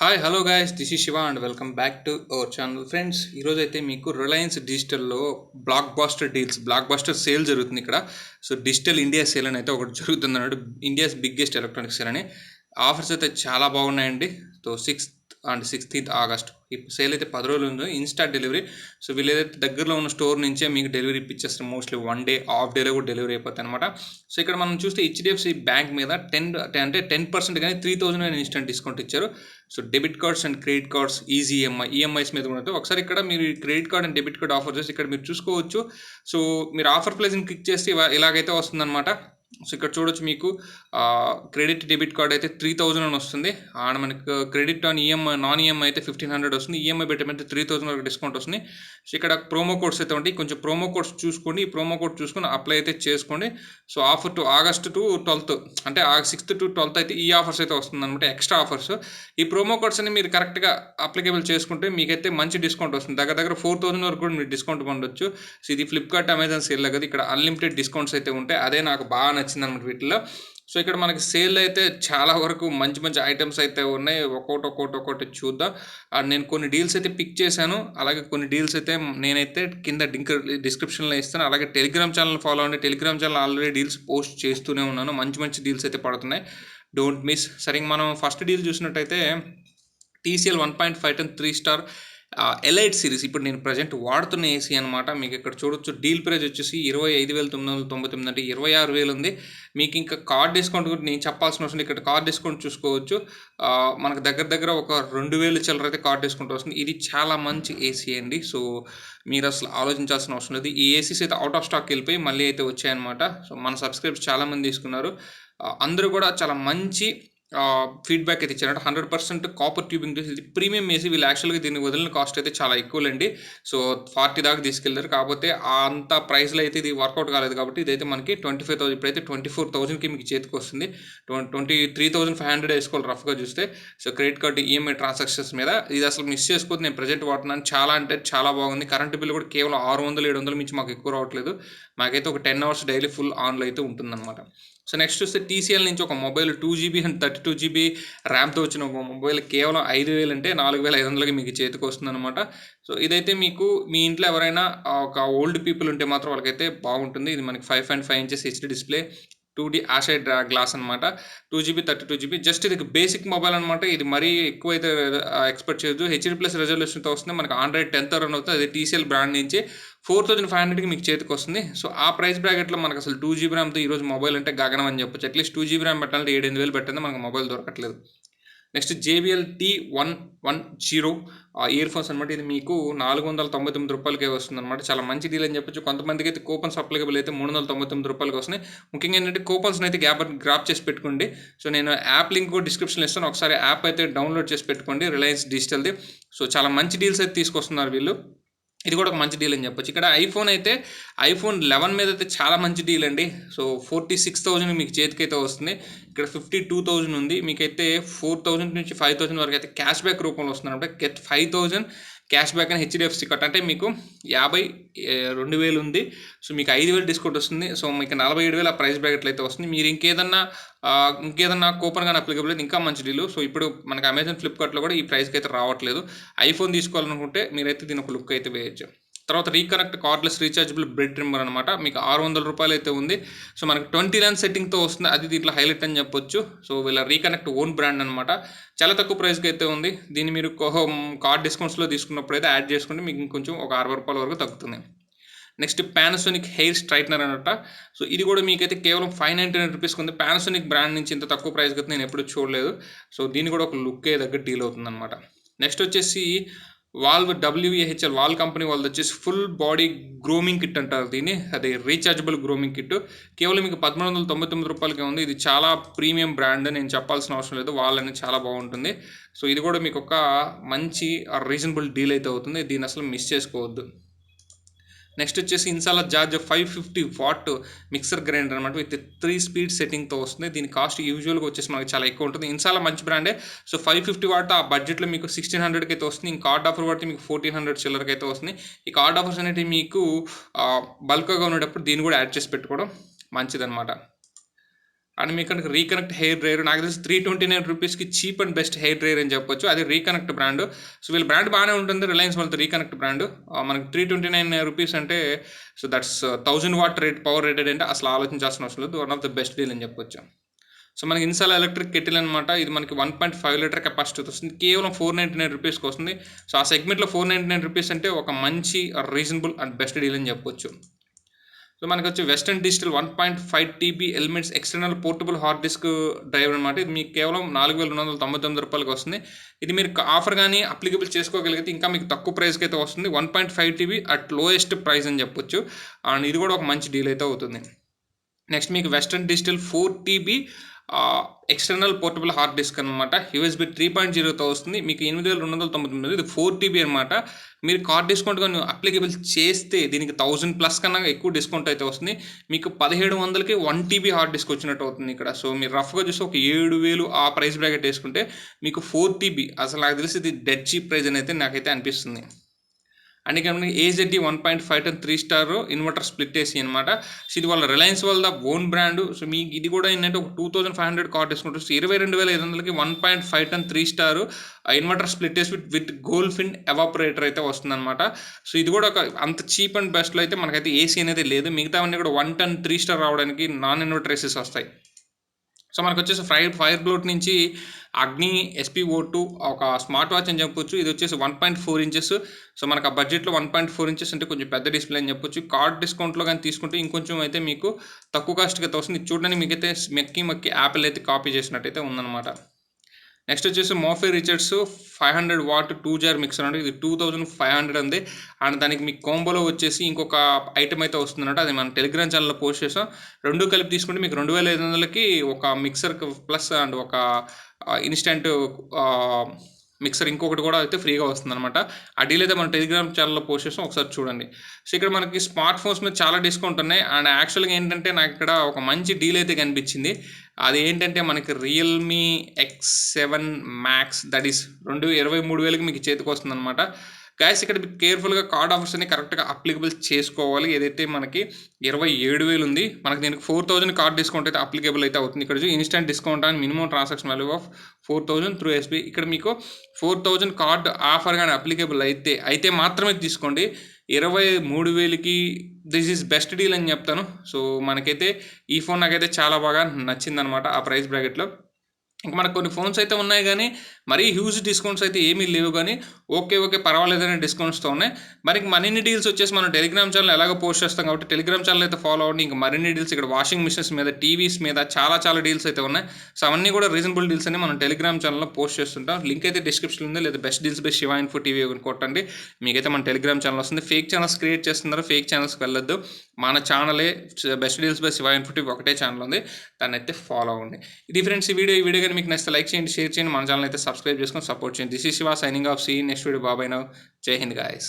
Hi hello guys this is Shiva and welcome back to our channel friends. ఈరోజు అయితే మీకు Reliance డిజిటల్లో block buster sale జరుగుతుంది ఇక్కడ. So digital India sale అని అయితే ఒకటి జరుగుతుంది అన్నట్టు, ఇండియాస్ బిగ్గెస్ట్ ఎలక్ట్రానిక్ సేల్ అని. ఆఫర్స్ అయితే చాలా బాగున్నాయండి. సో 6th ఆగస్ట్ ఈ సేల్ అయితే 10 రోజులు ఉంది. Insta delivery. సో వీళ్ళు ఏదైతే దగ్గరలో ఉన్న స్టోర్ నుంచే మీకు డెలివరీ ఇప్పించేస్తారు. మోస్ట్లీ 1 డే హాఫ్ డేలో కూడా డెలివరీ అయిపోతాయి అనమాట. సో ఇక్కడ మనం చూస్తే హెచ్డిఎఫ్సి బ్యాంక్ మీద 10% కానీ 3,000 ఇన్స్టెంట్ డిస్కౌంట్ ఇచ్చారు. So debit cards and credit cards easy EMIs మీద కూడా ఉంటుంది. ఒకసారి ఇక్కడ మీరు credit card and debit card offer చేసి ఇక్కడ మీరు చూసుకోవచ్చు. సో మీరు ఆఫర్ ప్లేస్ని క్లిక్ చేస్తే ఇలాగైతే వస్తుందన్నమాట. సో ఇక్కడ చూడొచ్చు మీకు క్రెడిట్ డెబిట్ కార్డ్ అయితే 3,000 అని వస్తుంది. అండ్ మనకు credit on EMI non EMI అయితే 1,500 వస్తుంది. ఈఎంఐ పెట్టమంటే 3,000 వరకు డిస్కౌంట్ వస్తుంది. సో ఇక్కడ ప్రోమో కోడ్స్ అయితే ఉంటాయి. కొంచెం ప్రోమో కోడ్స్ చూసుకోండి. ఈ ప్రోమో కోడ్ చూసుకొని అప్లై అయితే చేసుకోండి. So offer to August to 12th, అంటే 6th to 12th అయితే ఈ ఆఫర్స్ అయితే వస్తుంది అనమాట, ఎక్స్ట్రా ఆఫర్స్. ఈ ప్రోమో కోడ్స్ అని మీరు కరెక్ట్గా అప్లికేబుల్ చేసుకుంటే మీకైతే మంచి డిస్కౌంట్ వస్తుంది. దగ్గర 4,000 వరకు కూడా మీరు డిస్కౌంట్ పొందొచ్చు. సో ఇది ఫ్లిప్కార్ట్ అమెజాన్ సేల్ కదా, ఇక్కడ అన్లిమిటెడ్ డిస్కౌంట్స్ అయితే ఉంటాయి. అదే నాకు బాగా నచ్చింది అనమాట వీటిలో. సో ఇక్కడ మనకి సేల్ అయితే చాలా వరకు మంచి మంచి ఐటమ్స్ అయితే ఉన్నాయి. ఒక్కొక్కటి చూద్దాం. నేను కొన్ని డీల్స్ అయితే పిక్ చేశాను. అలాగే కొన్ని డీల్స్ అయితే నేనైతే కింద డిస్క్రిప్షన్లో ఇస్తాను. అలాగే టెలిగ్రామ్ ఛానల్ ఫాలో అవ్వండి. Telegram channel already deals post చేస్తూనే ఉన్నాను. మంచి డీల్స్ అయితే పడుతున్నాయి. Don't miss. సరే మనం ఫస్ట్ డీల్ చూసినట్టయితే TCL 1.5 ton 3 star elite series ఇప్పుడు నేను ప్రజెంట్ వాడుతున్న ఏసీ అనమాట. మీకు ఇక్కడ చూడొచ్చు డీల్ ప్రైస్ వచ్చేసి 25,999 అంటే 26,000 ఉంది. మీకు ఇంకా కార్డ్ డిస్కౌంట్ కూడా నేను చెప్పాల్సిన అవసరం. ఇక్కడ కార్డ్ డిస్కౌంట్ చూసుకోవచ్చు. మనకు దగ్గర ఒక 2,000 చిల్లర అయితే కార్డ్ డిస్కౌంట్ వస్తుంది. ఇది చాలా మంచి ఏసీ అండి. సో మీరు అసలు ఆలోచించాల్సిన అవసరం లేదు. ఈ ఏసీస్ అయితే అవుట్ ఆఫ్ స్టాక్ వెళ్ళిపోయి మళ్ళీ అయితే వచ్చాయన్నమాట. సో మన సబ్స్క్రైబర్స్ చాలామంది తీసుకున్నారు. అందరూ కూడా చాలా మంచి ఫీడ్బ్యాక్ అయితే ఇచ్చారంటే 100% కాపర్ ట్యూబింగ్. ఇది ప్రీమియం ఏసీ. వీళ్ళు యాక్చువల్గా దీన్ని వదిలిన కాస్ట్ అయితే చాలా ఎక్కువలేండి. సో 40 దాకా తీసుకెళ్తారు. కాకపోతే అంత ప్రైస్లో అయితే ఇది వర్కౌట్ కాలేదు. కాబట్టి ఇదైతే మనకి 25,000, ఇప్పుడైతే 24,000కి మీకు చేతికి వస్తుంది. 23,500 వేసుకోవాలి రఫ్గా చూస్తే. So credit card EMI transactions మీద ఇది అసలు మిస్ చేసుకోవద్దు. నేను ప్రజెంట్ వాడుతున్నాను. చాలా అంటే చాలా బాగుంది. కరెంట్ బిల్ కూడా కేవలం 600-700 మించి మాకు ఎక్కువ రావట్లేదు. మాకైతే ఒక 10 hours డైలీ ఫుల్ ఆన్లో అయితే ఉంటుందన్నమాట. సో నెక్స్ట్ చూస్తే TCL నుంచి ఒక మొబైల్ 2GB అండ్ 32GB ర్యామ్తో వచ్చిన ఒక మొబైల్ కేవలం 5,000 అంటే 4,500కి మీకు చేతికి వస్తుంది అనమాట. సో ఇదైతే మీకు మీ ఇంట్లో ఎవరైనా ఒక ఓల్డ్ పీపుల్ ఉంటే మాత్రం వాళ్ళకైతే బాగుంటుంది. ఇది మనకి 5.5 inches HD display, 2D Asahi glass అనమాట. 2GB 32GB జస్ట్ ఇది బేసిక్ మొబైల్ అనమాట. ఇది మరీ ఎక్కువ అయితే ఎక్స్పెక్ట్ చేయొద్దు. HD+ రెజల్యూషన్తో వస్తుంది. మనకి Android 10th రన్ అవుతుంది. అది TCL బ్రాండ్ నుంచి 4,500కి మీకు చేతికి వస్తుంది. సో ఆ ప్రైస్ బ్రాకెట్లో మనకు అసలు 2GB ర్యామ్తో ఈరోజు మొబైల్ అంటే గగనం అని చెప్పొచ్చు. అట్లీస్ట్ 2GB ర్యామ్ పెట్టాలంటే 7,000 పెట్టండి, మనకు మొబైల్ దొరకట్లేదు. Next JBL T110 ear phones అనమాట. ఇది మీకు 499 రూపాయలకే వస్తుంది అనమాట. చాలా మంచి డీల్ అని చెప్పొచ్చు. కొంతమందికి అయితే కూపన్స్ అప్లికబుల్ అయితే 399 రూపాయలకి వస్తున్నాయి. ముఖ్యంగా ఏంటంటే కూపన్స్ని అయితే గ్రాప్ చేసి పెట్టుకోండి. సో నేను యాప్ లింక్ కూడా డిస్క్రిప్షన్లో ఇస్తాను. ఒకసారి యాప్ అయితే డౌన్లోడ్ చేసి పెట్టుకోండి, రిలయన్స్ డిజిటల్ది. సో చాలా మంచి డీల్స్ అయితే తీసుకొస్తున్నారు వీళ్ళు. ఇది కూడా ఒక మంచి డీల్ అని చెప్పొచ్చు. ఇక్కడ ఐఫోన్ 11 మీద అయితే చాలా మంచి డీల్ అండి. సో 46,000 మీకు చేతికి అయితే వస్తుంది. ఇక్కడ 52,000 ఉంది. మీకైతే 4,000 నుంచి 5,000 వరకు అయితే క్యాష్ బ్యాక్ రూపంలో వస్తుంది అనమాట. 5,000 క్యాష్ బ్యాక్ అని HDFC కట్ అంటే మీకు 52,000 ఉంది. సో మీకు 5,000 డిస్కౌంట్ వస్తుంది. సో మీకు 47,000 ఆ ప్రైస్ బ్రాకెట్లో అయితే వస్తుంది. మీరు ఇంకేదన్నా కూపన్ కానీ అప్లికబుల్ అయితే ఇంకా మంచి డీలు. సో ఇప్పుడు మనకి అమెజాన్ ఫ్లిప్కార్ట్లో కూడా ఈ ప్రైస్కి అయితే రావట్లేదు. ఐఫోన్ తీసుకోవాలనుకుంటే మీరైతే దీని ఒక లుక్ అయితే వేయచ్చు. తర్వాత reconnect cardless rechargeable bread trimmer అనమాట. మీకు 600 రూపాయలు అయితే ఉంది. సో మనకి 29 సెట్టింగ్తో వస్తుంది. అది దీంట్లో హైలైట్ అని చెప్పొచ్చు. సో వీళ్ళ రీకనెక్ట్ ఓన్ బ్రాండ్ అనమాట. చాలా తక్కువ ప్రైస్కి అయితే ఉంది. దీన్ని మీరు కార్డ్ డిస్కౌంట్స్లో తీసుకున్నప్పుడు అయితే యాడ్ చేసుకుంటే మీకు ఇంకొంచెం ఒక 60 రూపాయల వరకు తగ్గుతుంది. నెక్స్ట్ పానాసోనిక్ హెయిర్ స్ట్రైట్నర్ అనమాట. సో ఇది కూడా మీకైతే కేవలం 599 రూపీస్కి ఉంది. పానాసోనిక్ బ్రాండ్ నుంచి ఇంత తక్కువ ప్రైస్కి అయితే నేను ఎప్పుడు చూడలేదు. సో దీన్ని కూడా ఒక లుక్కే దగ్గర డీల్ అవుతుంది అనమాట. నెక్స్ట్ వచ్చేసి వాల్ కంపెనీ వాళ్ళది వచ్చేసి ఫుల్ బాడీ గ్రూమింగ్ కిట్ అంటారు దీన్ని. అది రీఛార్జబుల్ గ్రూమింగ్ కిట్ కేవలం మీకు 1,399 రూపాయలకే ఉంది. ఇది చాలా ప్రీమియం బ్రాండ్, నేను చెప్పాల్సిన అవసరం లేదు. వాల్ అనేది చాలా బాగుంటుంది. సో ఇది కూడా మీకు ఒక మంచి రీజనబుల్ డీల్ అయితే అవుతుంది. దీన్ని అసలు మిస్ చేసుకోవద్దు. నెక్స్ట్ వచ్చేసి ఇన్సాలా జార్జ్ 550 వాట్ మిక్సర్ గ్రైండర్ అనమాట. విత్ 3 స్పీడ్ సెట్టింగ్తో వస్తుంది. దీని కాస్ట్ యూజువల్గా వచ్చేసి మనకి చాలా ఎక్కువ ఉంటుంది. ఇన్సాలా మంచి బ్రాండే. సో 550 వాట్ ఆ బడ్జెట్లో మీకు 1,600కి అయితే వస్తుంది. ఇంక కార్డ్ ఆఫర్ పడితే మీకు 1,400 చిల్లరకి అయితే వస్తుంది. ఈ కార్డ్ ఆఫర్స్ అనేవి మీకు బల్క్గా ఉండేటప్పుడు దీన్ని కూడా యాడ్ చేసి పెట్టుకోవడం మంచిదన్నమాట. అండ్ మీకు కనుక రీకనెక్ట్ హెయిర్ డ్రైయర్ నాకు తెలిసి 329 రూపీస్కి cheap and best hair dryer అని చెప్పొచ్చు. అది రీకనెక్ట్ బ్రాండ్. సో వీళ్ళ బ్రాండ్ బాగానే ఉంటుంది, రిలయన్స్ వాళ్ళతో రీకనెక్ట్ బ్రాండ్. మనకి 329 రూపీస్ అంటే so that's 1000 watt power rated అంటే అసలు ఆలోచించాల్సిన అవసరం లేదు. One of the best deal అని చెప్పొచ్చు. సో మనకి ఇన్సాల్ ఎలక్ట్రిక్ కెటిల్ అనమాట. ఇది మనకి 1.5 లీటర్ కెపాసిటీ వస్తుంది, కేవలం 499 రూపీస్కి వస్తుంది. సో ఆ సెగ్మెంట్లో 499 రూపీస్ అంటే ఒక మంచి రీజనబుల్ అండ్ బెస్ట్ డీల్ అని చెప్పొచ్చు. సో మనకి వచ్చి western digital 1.5 TB elements external portable hard disk drive అనమాట. ఇది మీకు కేవలం 4299 రూపాయలకి వస్తుంది. ఇది మీరు ఆఫర్ కానీ అప్లికబుల్ చేసుకోగలిగితే ఇంకా మీకు తక్కువ ప్రైస్కి అయితే వస్తుంది. 1.5 TB అట్ లోయెస్ట్ ప్రైస్ అని చెప్పొచ్చు. అండ్ ఇది కూడా ఒక మంచి డీల్ అయితే అవుతుంది. నెక్స్ట్ మీకు western digital 4 TB external portable hard disk అనమాట. USB 3.0తో వస్తుంది. మీకు 8299. ఇది 4 TB అనమాట. మీరు కార్డ్ డిస్కౌంట్ కానీ అప్లికబుల్ చేస్తే దీనికి 1000+ కన్నా ఎక్కువ డిస్కౌంట్ అయితే వస్తుంది. మీకు 1700కి 1 TB హార్డ్ డిస్క్ వచ్చినట్టు అవుతుంది ఇక్కడ. సో మీరు రఫ్గా చూస్తే ఒక 7000 ఆ ప్రైస్ బ్రాకెట్ వేసుకుంటే మీకు 4 TB అసలు నాకు తెలిసి ఇది డెడ్ చీప్ ప్రైస్ అని అయితే నాకైతే అనిపిస్తుంది. అండ్ ఇక్కడ AZD 1.5 ton 3 star inverter split AC అనమాట. సో ఇది వాళ్ళ రిలయన్స్ వాళ్ళ ఓన్ బ్రాండ్. సో మీకు ఇది కూడా ఏంటంటే ఒక 2500 కార్డ్ డిస్కౌంట్ వస్తుంది. 22,500కి 1.5 ton 3 star inverter split AC with goldfin evaporator అయితే వస్తుందన్నమాట. సో ఇది కూడా ఒక అంత చీప్ అండ్ బెస్ట్లో అయితే మనకైతే ఏసీ అనేది లేదు. మిగతావన్నీ కూడా 1 టన్ 3 స్టార్ రావడానికి నాన్ ఇన్వర్టర్ ఏసీస్ వస్తాయి. సో మనకు వచ్చేసి ఫైర్ బ్లోట్ నుంచి అగ్ని SPO2 ఒక స్మార్ట్ వాచ్ అని చెప్పొచ్చు. ఇది వచ్చేసి 1.4 ఇంచెస్. సో మనకు ఆ బడ్జెట్లో 1.4 ఇంచెస్ అంటే కొంచెం పెద్ద డిస్ప్లే అని చెప్పొచ్చు. కార్డ్ డిస్కౌంట్లో కానీ తీసుకుంటే ఇంకొంచెం అయితే మీకు తక్కువ కాస్ట్కి అయితే వస్తుంది. చూడడానికి మీకైతే మక్కి యాపిల్ అయితే కాపీ చేసినట్టయితే ఉందన్నమాట. నెక్స్ట్ వచ్చేసి మోర్ఫీ రిచర్డ్స్ 500 వాట్ 2 జార్ మిక్సర్ అంటే ఇది 2500 ఉంది. అండ్ దానికి మీకు కాంబోలో వచ్చేసి ఇంకొక ఐటమ్ అయితే వస్తుందన్నమాట. అది మనం టెలిగ్రామ్ ఛానల్లో పోస్ట్ చేసాం. రెండు కలిపి తీసుకుంటే మీకు 2500కి ఒక మిక్సర్ ప్లస్ అండ్ ఒక ఇన్స్టెంట్ మిక్సర్ ఇంకొకటి కూడా అయితే ఫ్రీగా వస్తుందన్నమాట. ఆ డీల్ అయితే మనం టెలిగ్రామ్ ఛానల్లో పోస్ట్ చేసాం, ఒకసారి చూడండి. సో ఇక్కడ మనకి స్మార్ట్ ఫోన్స్ మీద చాలా డిస్కౌంట్ ఉన్నాయి. అండ్ యాక్చువల్గా ఏంటంటే నాకు ఇక్కడ ఒక మంచి డీల్ అయితే కనిపించింది. అది ఏంటంటే మనకి Realme X7 Max that is 23,000కి మీకు చేతికి వస్తుందన్నమాట. గైస్ ఇక్కడ మీకు కేర్ఫుల్గా కార్డ్ ఆఫర్స్ అన్ని కరెక్ట్గా అప్లికబుల్ చేసుకోవాలి. ఏదైతే మనకి 27,000 ఉంది, మనకి దీనికి 4,000 కార్డ్ డిస్కౌంట్ అయితే అప్లికబుల్ అయితే అవుతుంది. ఇక్కడ instant discount and minimum transaction value of 4,000 through SBI. ఇక్కడ మీకు 4,000 కార్డ్ ఆఫర్ కానీ అప్లికబుల్ అయితే మాత్రమే తీసుకోండి. 23,000కి దిస్ ఈజ్ బెస్ట్ డీల్ అని చెప్తాను. సో మనకైతే ఈ ఫోన్ నాకైతే చాలా బాగా నచ్చిందనమాట ఆ ప్రైస్ బ్రాకెట్లో. ఇంకా మనకు కొన్ని ఫోన్స్ అయితే ఉన్నాయి కానీ మరీ హ్యూజ్ డిస్కౌంట్స్ అయితే ఏమీ లేవు, కానీ ఓకే పర్వాలేదనే డిస్కౌంట్స్తో ఉన్నాయి. మరి మరిన్ని డీల్స్ వచ్చేసి మనం టెలిగ్రామ్ ఛానల్ ఎలాగో పోస్ట్ చేస్తాం కాబట్టి టెలిగ్రామ్ ఛానల్ అయితే ఫాలో అవ్వండి. ఇంకా మరిన్ని డీల్స్ ఇక్కడ వాషింగ్ మిషన్స్ మీద, టీవీస్ మీద చాలా డీల్స్ అయితే ఉన్నాయి. సో అవన్నీ కూడా రీజనబుల్ డీల్స్ అని మనం టెలిగ్రామ్ ఛానల్లో పోస్ట్ చేస్తుంటాం. లింక్ అయితే డిస్క్రిప్షన్లో ఉంది, లేదా బెస్ట్ డీల్స్ బై SIVAINFOTV కొట్టండి, మీకైతే మన టెలిగ్రామ్ ఛానల్ వస్తుంది. ఫేక్ ఛానల్స్ క్రియేట్ చేస్తున్నారు, ఫేక్ ఛానల్స్కి వెళ్ళొద్దు. మన ఛానలే బెస్ట్ డీల్స్ బై SIVAINFOTV ఒకటే ఛానల్ ఉంది, దాన్ని అయితే ఫాలో అవ్వండి. ఇది ఫ్రెండ్స్ ఈ వీడియో కానీ మీకు నచ్చితే లైక్ చేయండి, షేర్ చేయండి, మన ఛానల్ అయితే సబ్స్క్రైబ్ చేసుకొని సపోర్ట్ చేయండి. This is Shiva signing off. See next video. Bye bye now. Jai Hind guys.